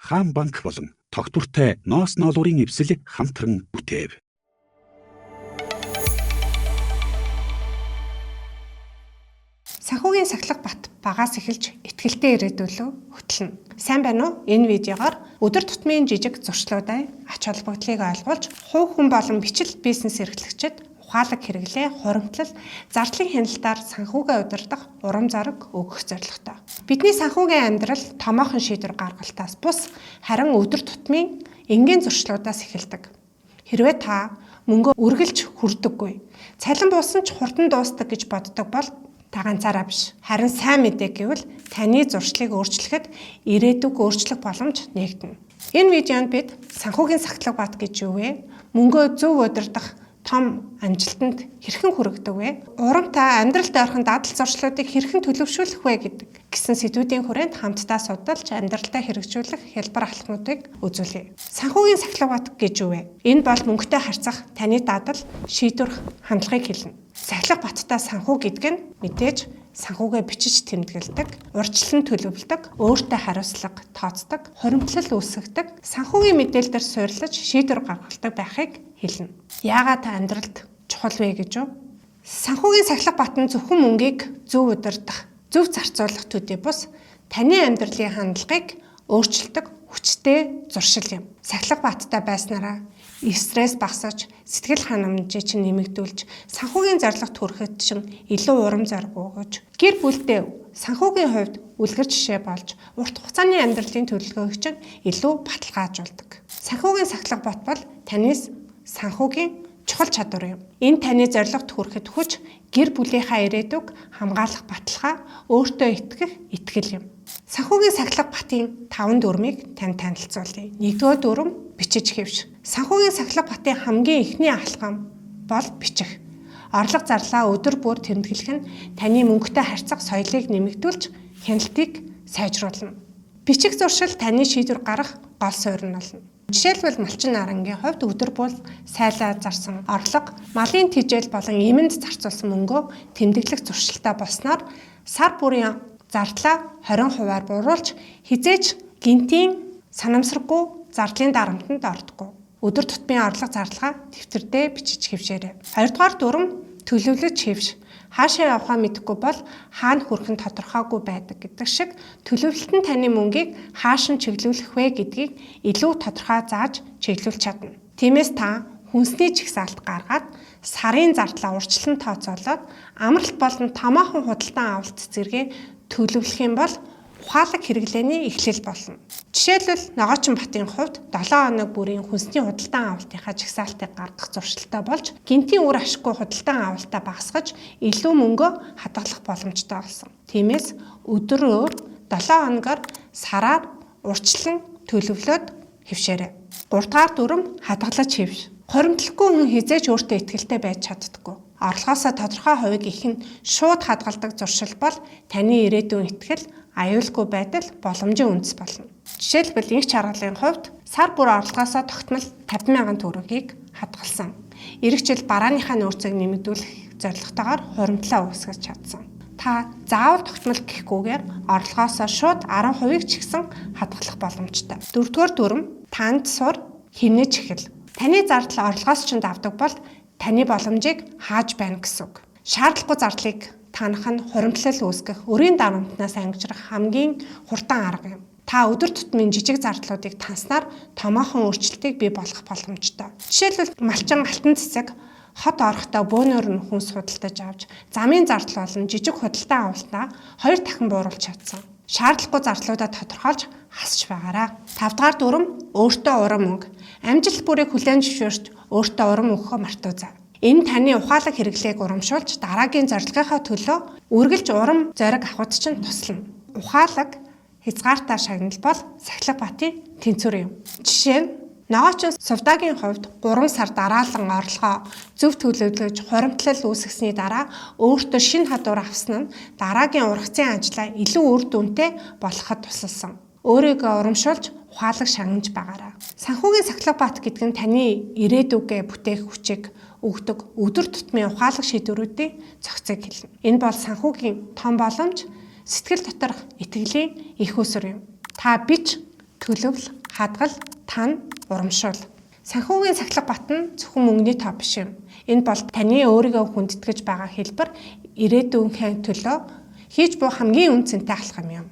Хаан банк болон тогтвортой ноос ноолуурын эвсэл хамтран бүтээв. Санхүүгийн сахилга бат багаас эхэлж итгэлтэй ирээдүүлөө хөтлөнө. Сайн байна уу? Энэ видеогоор өдөр тутмын жижиг зуршлуудаа ач холбогдлыг ойлгуулж, хувь хүн болон бичил бизнес эрхлэгчид ухаалаг хэрэглээ, хуримтлал, зардлын хяналтаар санхүүгээ удирдах урам зориг өгөх зорилготой. Бидний санхүүгийн амьдрал томоохон шийдвэр гаргалтаас бус, харин өдөр тутмын энгийн зуршлуудаас эхэлдэг. Хэрвээ та мөнгөө үргэлж хүрдэггүй, цалин буусан ч хурдан дуустдаг гэж боддог бол та ганцаараа биш. Харин сайн мэдээ гэвэл таны зуршлыг өөрчлөхөд ирээдүг өөрчлөх боломж нэгдэнэ. Энэ видеонд бид санхүүгийн сахилга бат гэж юу вэ? Мөнгөө зөв удирдах том амжилтанд хэрхэн хүргэдэг вэ? Урамтай амьдралд орхон дадал зуршлуудыг хэрхэн төлөвшүүлэх вэ гэдэг гэсэн сэдвүүдийн хүрээнд хамтдаа судалж амьдралдаа хэрэгжүүлэх хялбар алхмуудыг үзүүлье. Санхүүгийн сахилга бат гэж юу вэ? Энэ бол мөнгөтэй харьцах таны дадал, шийдвэрх хандлагыг хэлнэ. Сахилга баттай санхүү гэдэг нь мэдээж санхүүгээ бичиж тэмдэглэдэг, урьдчилан төлөвлөдөг, өөртөө хариуцлага тооцдог, хуримтлал үүсгдэг, санхүүгийн мэдээлэлээр суйрлаж шийдвэр гаргадаг байхыг хэлнэ. Яагаад та амьдралд чухал вэ гэж юу? Санхүүгийн сахилга бат нь зөвхөн мөнгийг зөв удирдах, зөв зарцуулах төдий бус таны амьдралын хандлагыг өөрчилдөг хүчтэй зуршил юм. Сахилга баттай байснараа стресс багасж, сэтгэл ханамжийг чинь нэмэгдүүлж, санхүүгийн зорилгот хүрэхэд чинь илүү урам зориг өгөж, гэр бүлдээ санхүүгийн хувьд үлгэр жишээ болж, урт хугацааны амьдралын төлөвлөгөөг чинь илүү баталгаажуулдаг. Санхүүгийн сахилга бат бол таны санхүүгийн чухал чадвар юм. Энэ таны зорилгот хүрэхэд хүч, гэр бүлийнхаа ирээдүг хамгаалах баталгаа, өөртөө итгэх итгэл юм. Санхүүгийн сахилга батын 5 дүрмийг танд танилцуулъя. 1-р дүрм бичиж хэвш. Санхүүгийн сахилга батын хамгийн эхний алхам бол бичих. Орлого зарлаа өдөр бүр тэмдэглэх нь таны мөнгөтэй харьцах соёлыг нэмэгдүүлж, хяналтыг сайжруулна. Бичих зуршил таны шийдвэр гаргах гол суурь нь болно. Жишээлбэл малчин нарангийн хувьд өдөр бүр сайлаа зарсан орлого, малын тэжээл болон эмэнд зарцуулсан мөнгөө тэмдэглэх зуршилтай болсноор сар бүрийн зардлаа 20%-аар бууруулж хизээж гинтийн санамсаргүй зардлын дарамтанд ордоггүй. Өдөр тутмын орлого зарлага дэвтэрдээ бичиж хэвшээрэй. 2-р дүрм төлөвлөж хэвш. Хаашаа явахаа мэдэхгүй бол хаана хүрэх нь тодорхойгүй байдаг гэдэг шиг төлөвлөлт нь таны мөнгийг хааш нь чиглүүлэх вэ гэдгийг илүү тодорхой зааж чиглүүлж чадна. Тиймээс та хүнсний жигсаалт гаргаад сарын зардлаа урьдчилан тооцоолоод амралт болон томоохон худалдан авалт цэцэрлэгээ төлөвлөх юм бол ухаалаг хэрэглээний эхлэл болно. Жишээлбэл Ногоочин батын хувьд 7 хоног бүрийн хүнсний худалдан авалтынхаа жигсаалтыг гаргах зуршилтай болж, гинтийн үр ашиггүй худалдан авалтаа багасгаж, илүү мөнгөө хадгалах боломжтой болсон. Тиймээс өдрөөр 7 хоногоор сараар урьдчилан төлөвлөөд хэвшээрэй. 3-р дүрм хадгалаж хэвш. Хоримтлахгүй хүн хизээж өөртөө итгэлтэй байж чаддаггүй. Орлогоосоо тодорхой хувийг ихэн шууд хадгалдаг зуршил бол таны ирээдүйн итгэл, аюулгүй байдал, боломжийн үндэс болно. Жишээлбэл инх чаргалын хувьд сар бүр орлогоосоо тогтмол 50,000 төгрөгийг хадгалсан. Ирэх жил барааныхаа нөөцийг нэмэгдүүлэх зорилготойгоор хуримтлаа үүсгэж чадсан. Та заавал тогтмол гэхгүйгээр орлогоосоо шууд 10%-ийг ч ихсэн хадгалах боломжтой. 4-р дүрм танд сур хийнэж эхэл. Таны зардал орлогоос ч давдаг бол таны боломжийг хааж байна гэсэн үг. Шаардлагагүй зардлыг танах нь хуримтлал үүсгэх, өрийн дарамтнаас ангижрах хамгийн хурдан арга юм. Та өдөр тутмын жижиг зардлуудыг танснаар томоохон өөрчлөлтийг бий болгох боломжтой. Жишээлбэл малчин алтан цэцэг хот орохдоо бөөнөр нь хүнс худалдаж авч, замын зардал болон жижиг худалдан авалтаа 2 дахин бууруулж чадсан. Шаардлагагүй зардлуудаа тодорхойлж хасч байгаарай. 5-р дүрм өөртөө урам өг. Амжилт бүрийг хүлээн зөвшөөрч өөртөө урам өгөхөө мартаоцай. Энэ таны ухаалаг хэрэглээг урамшуулж дараагийн зорилгынхаа төлөө үргэлж урам зориг авахд чинь туслана. Ухаалаг хязгаартаа шагнал бол сахилга батын тэнцвэр юм. Жишээ нь Ногоочин Сувдагийн хувьд 3 сар дараалан орлогоо зөв төлөвлөж хуримтлал үүсгэсний дараа өөртөө шинэ хадвар авсан нь дараагийн ургацын ажлаа илүү үр дүнтэй болгоход тусалсан. Өөрийгөө урамшуулж ухаалаг шагнаж байгаарай. Санхүүгийн сахилга бат гэдэг нь таны ирээдүгээ бүтээх хүчийг өгдөг өдөр тутмын ухаалаг шийдвэрүүдийн зохицыг хэлнэ. Энэ бол санхүүгийн том боломж, сэтгэл доторх итгэлийн их усүр юм. Та бич төлөвл, хадгал, тань, урамшуул. Санхүүгийн сахилга бат нь зөвхөн мөнгөний тоо биш юм. Энэ бол таны өөрийгөө хүндэтгэж байгаа хэлбэр, ирээдүйнхээ төлөө хийж буй хамгийн үнцэнтэй алхам юм.